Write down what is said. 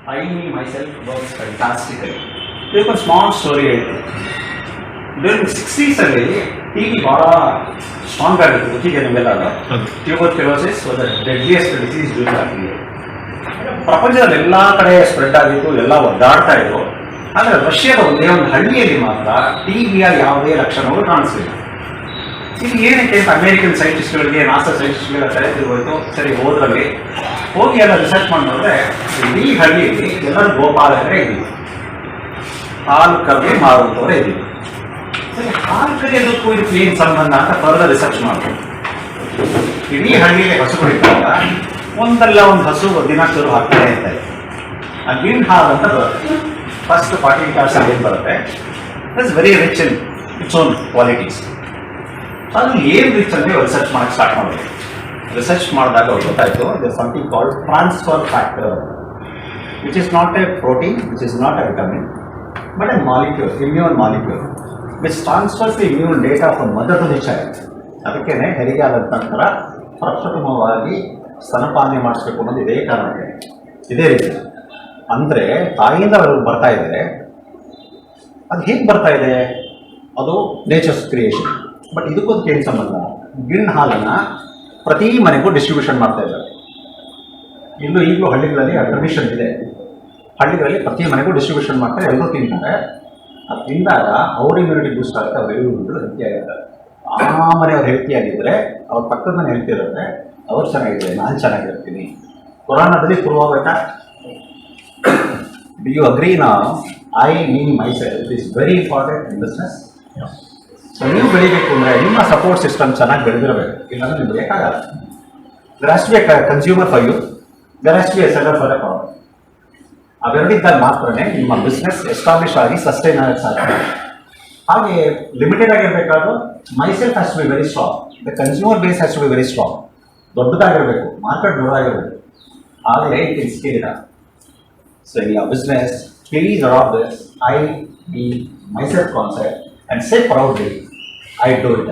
I myself works fantastically. ಇದಕ್ಕೊಂದು small story ಆಯಿತು. During 60s ಅಲ್ಲಿ ಟಿ ವಿ ಭಾಳ ಸ್ಟ್ರಾಂಗ್ ಆಗಿತ್ತು, ಗೊತ್ತಿದೆ ನಿಮಗೆಲ್ಲ. Tuberculosis was the deadliest disease during that period. ಪ್ರಪಂಚದಲ್ಲಿ ಎಲ್ಲ ಕಡೆ ಸ್ಪ್ರೆಡ್ ಆಗಿತ್ತು, ಎಲ್ಲ ಒದ್ದಾಡ್ತಾ ಇದ್ರು. ಆದರೆ ರಷ್ಯಾದ ಒಂದೇ ಒಂದು ಹಳ್ಳಿಯಲ್ಲಿ ಮಾತ್ರ ಟಿ ವಿಯ ಯಾವುದೇ ಲಕ್ಷಣಗಳು ಕಾಣಿಸಲಿಲ್ಲ. ಇದು ಏನಕ್ಕೆ ಅಂತ ಅಮೇರಿಕನ್ ಸೈಂಟಿಸ್ಟ್ಗಳಿಗೆ, ನಾಸಾ ಸೈಂಟಿಸ್ಟ್ಗೆಲ್ಲ ತಲೆ ತಿರುಗೋಯ್ತು. ಸರಿ, ಹೋದ್ರಲ್ಲಿ ಹೋಗಿ ಎಲ್ಲ ರಿಸರ್ಚ್ ಮಾಡಿ ನೋಡಿದ್ರೆ ಇಡೀ ಹಳ್ಳಿಯಲ್ಲಿ ಎಲ್ಲರೂ ಗೋಪಾಲಕರೇ ಇದ್ದೀವಿ, ಹಾಲು ಕರ್ವಿ ಮಾರುವಂಥವರೇ ಇದ್ದೀವಿ. ಸರಿ, ಹಾಲು ಕರಿಯೋದಕ್ಕೂ ಇದಕ್ಕೆ ಏನು ಸಂಬಂಧ ಅಂತ ಫರ್ದರ್ ರಿಸರ್ಚ್ ಮಾಡ್ಬೋದು. ಇಡೀ ಹಳ್ಳಿಯಲ್ಲಿ ಹಸುಗಳಿದ್ದಾಗ ಒಂದಲ್ಲ ಒಂದು ಹಸು ದಿನ ಚೂರು ಹಾಕ್ತಾನೆ ಇರ್ತಾರೆ. ಆ ಗಿಣ್ ಹಾಲು ಅಂತ ಬರುತ್ತೆ. ಫಸ್ಟ್ 40% ಏನು ಬರುತ್ತೆ, it's very rich in its own qualities. ಅದು ಏನು ರಿಚ್ ಅಂತ ರಿಸರ್ಚ್ ಮಾಡೋಕ್ಕೆ ಸ್ಟಾರ್ಟ್ ಮಾಡಬೇಕು. ರಿಸರ್ಚ್ ಮಾಡಿದಾಗ ಅವ್ರು ಗೊತ್ತಾಯಿತು, there something called transfer factor, which is not a protein, which is not a vitamin, but a molecule, immune molecule, which transfers the immune data from mother to the child. ಅದಕ್ಕೇ ಹೆರಿಗೆ ಆದ ನಂತರ ಪ್ರಪ್ರಥಮವಾಗಿ ಸ್ತನಪಾನ ಮಾಡಿಸ್ಬೇಕು ಅನ್ನೋದು ಇದೇ ಕಾರಣಕ್ಕೆ, ಇದೇ ರೀತಿ. ಅಂದರೆ ತಾಯಿಯಿಂದ ಬರ್ತಾ ಇದೆ. ಅದು ಹೇಗೆ ಬರ್ತಾ ಇದೆ? ಅದು ನೇಚರ್ಸ್ ಕ್ರಿಯೇಷನ್. ಬಟ್ ಇದಕ್ಕೊಂದು ಏನು ಸಂಬಂಧ? ಗಿಣ್ಣು ಹಾಲನ್ನು ಪ್ರತಿ ಮನೆಗೂ ಡಿಸ್ಟ್ರಿಬ್ಯೂಷನ್ ಮಾಡ್ತಾ ಇದ್ದಾರೆ. ಈಗಲೂ ಹಳ್ಳಿಗಳಲ್ಲಿ ಆ ಟ್ರೆಡಿಷನ್ ಇದೆ. ಹಳ್ಳಿಗಳಲ್ಲಿ ಪ್ರತಿ ಮನೆಗೂ ಡಿಸ್ಟ್ರಿಬ್ಯೂಷನ್ ಮಾಡ್ತಾರೆ, ಎಲ್ಲರೂ ತಿಂತಾರೆ. ಅದು ತಿಂದಾಗ ಅವ್ರ ಇಮ್ಯುನಿಟಿ ಬೂಸ್ಟ್ ಆಗುತ್ತೆ, ಅವ್ರ ಎಲ್ಲರೂ ಹೆಲ್ತಿ ಆಗಿರ್ತಾರೆ. ಆ ಮನೆಯವ್ರು ಹೆಲ್ತಿ ಆಗಿದ್ದರೆ ಅವ್ರ ಪಕ್ಕದ ಮನೆ ಹೆಲ್ತಿ ಇರುತ್ತೆ, ಅವ್ರು ಚೆನ್ನಾಗಿದೆ, ನಾನು ಚೆನ್ನಾಗಿರ್ತೀನಿ. ಕೊರೋನಾದಲ್ಲಿ ಪ್ರೂವ್ ಆಗಬೇಕಾ? Do you agree? ನಾವು myself is very important in business. So ನೀವು ಬೆಳಿಬೇಕು ಅಂದರೆ ನಿಮ್ಮ ಸಪೋರ್ಟ್ ಸಿಸ್ಟಮ್ ಚೆನ್ನಾಗಿ ಬೆಳೆದಿರಬೇಕು, ಇಲ್ಲಾಂದ್ರೆ ನಿಮ್ಗೆ ಬೇಕಾಗಲ್ಲ. There has to be a consumer for you, there has to be a seller for a product. ಅವೆರಡಿದ್ದಾಗ ಮಾತ್ರನೇ ನಿಮ್ಮ ಬಿಸ್ನೆಸ್ ಎಸ್ಟಾಬ್ಲಿಷ್ ಆಗಿ ಸಸ್ಟೈನ್ ಆಗಕ್ಕೆ ಸಾಧ್ಯ. ಹಾಗೆ ಲಿಮಿಟೆಡ್ ಆಗಿರಬೇಕಾದ್ರೂ myself has to be very strong, the consumer base has to be very strong. ದೊಡ್ಡದಾಗಿರಬೇಕು, market ದೊಡ್ಡದಾಗಿರಬೇಕು, ಆದರೆ it in scale. So in your business please adopt this myself concept and say proudly, I do it.